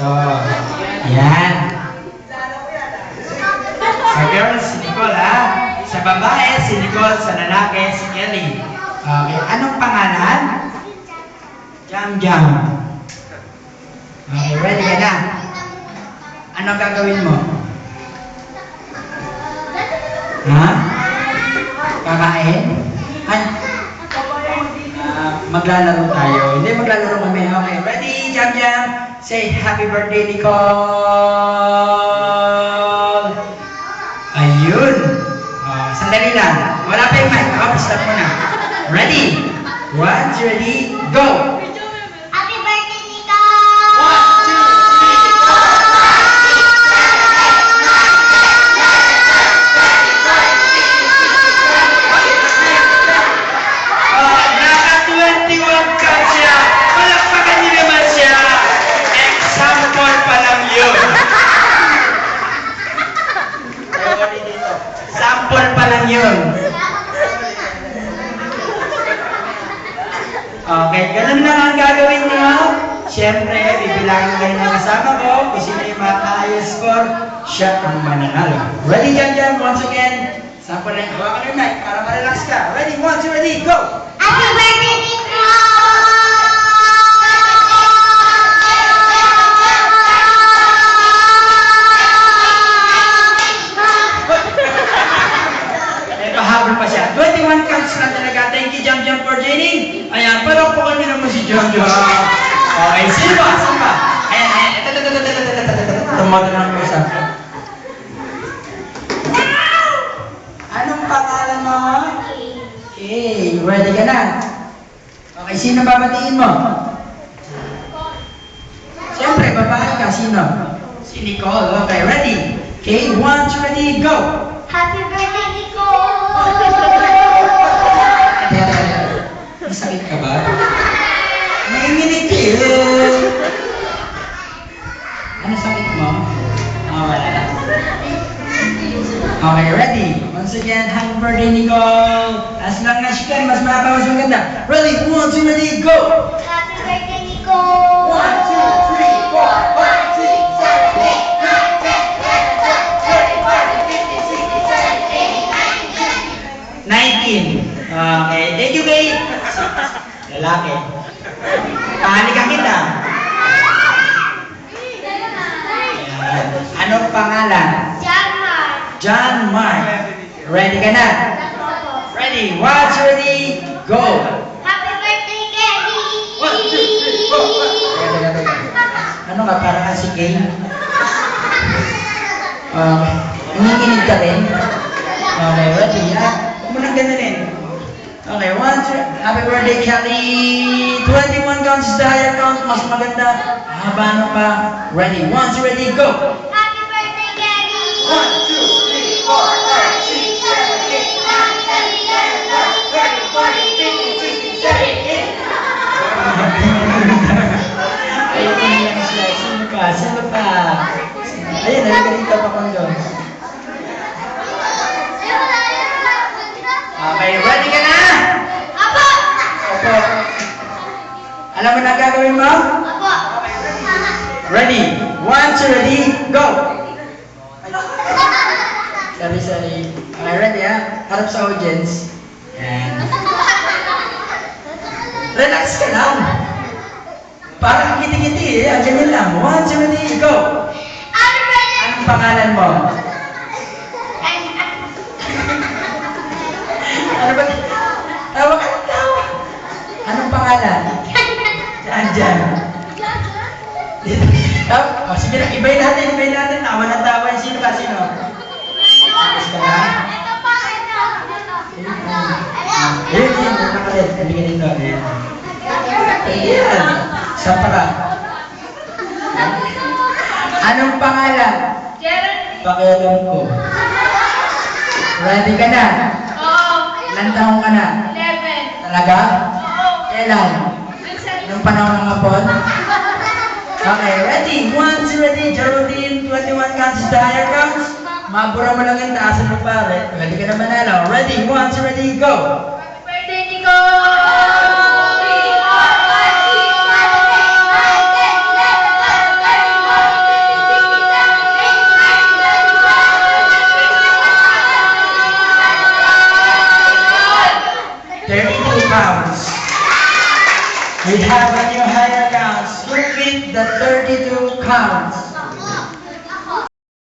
So, yan. Sa girls, si Nicole ha. Sa babae, si Nicole. Sa lalaki, si Kelly. Okay, anong pangalan? Jam Jam. Okay, ready ka na? Anong gagawin mo? Ha? Kakain? Maglalaro tayo. Hindi, maglalaro kami. Okay, ready, Jam Jam? Say, happy birthday, Nicole! Ayun! Sandali lang. Wala pa yung mic. Stop mo na. Ready? 1, 2, ready, go! Happy birthday, Nicole! 1, 2, 3, 4. Naka-21 ka siya. Palakpakan niyo naman siya. Example pa lang yun. Sample pa lang yun. Okay, ganun lang ang gagawin niyo. Siyempre, bibilangin kayo ng kasama ko. Kung sino yung makakayos score, siya ang mananalo. Ready, Jan Jan? Once again, sample na yung hawakan yung mic para ma-relax ka. Ready, 1, 2, ready, go! Happy birthday, Nicole! Habol pa siya. 21 counts na talaga. Thank you, Jam Jam, for joining. Ayan, palakpakan niyo naman si Jam Jam. Okay, sino ba? Sino ba? Ayan. Tumoto na po siya. Anong pangalan mo? Okay, ready ka na? Okay, sino babatiin mo? Siyempre, babae ka. Sino? Si Nicole. Okay, ready? Okay, 1, 2, ready, go! Happy birthday, Nicole! Masakit ka ba? Nanginginig kayo. Ano sakit mo? Wala. Okay, ready? Once again, happy birthday, Nicole. As long as you can, mas mahaba, mas maganda. Ready? 1, 2, ready, go! Happy birthday, Nicole! 1, 2, 3, 4, 5, 6, 7, 8, 9, 10, 11, 12, 13, 14, 15, 16, 17, 18, 19. Okay, thank you, babe. Lalaki. Pahalikan kita. Ayan. Anong pangalan? John Mark! John Mark. Ready ka na? Ready? 1, 2, ready, go! Happy birthday, Kelly! 1, 2, 3, 4, 5. Teka. Ano ka? Parang ka si Kay? Nanginginig ka rin? Okay, ready? Huwag mo nang ganun. Okay, 1, 2, happy birthday, Kelly! 21 counts is the higher count. Mas maganda. Haba na pa. Ready? 1, 2, ready, go! Happy birthday, Kelly! 1, 2, 3, 4, 5, 6, 7, 8, 9, 10, 11, 12, 13, 14, 15, 16, 17, 18, 19. Ayun, sino pa? Ayun, nalika pa kong doon. Okay, ready ka na? Apo! Opo. Alam mo na ang gagawin mo? Apo! Ready? 1, 2, ready, go! Sorry. Okay, ready ha? Harap sa audience. Yan. Relax ka lang. Parang kiti-kiti eh. Ganyan lang. 1, 2, ready, go! Happy birthday! Anong pangalan mo? Ano ba? Tawa ka ng tawa. Anong pangalan? Jan. Sige lang, ibayin natin. Tawa ng tawa. Sino ka? Sino? Ayos ka na? Ito pa, ito. Ayun. Nakalit. Hindi ka dito. Ayan. Sapara. Anong pangalan? Jeremy. Pakialam ko. Ready ka na? Oo. Ilan taong ka na? 11. Talaga? Oo. Kailan? Anong panahon ng hapon? Okay, ready? 1, 2, ready. Geraldine, 21 counts is the higher counts. Mabura mo lang yung taasan mo pare. Ready ka na manalo. Ready? 1, 2, ready, go! Happy birthday, Nicole! counts. We have a new higher counts. Who beat the 32 counts?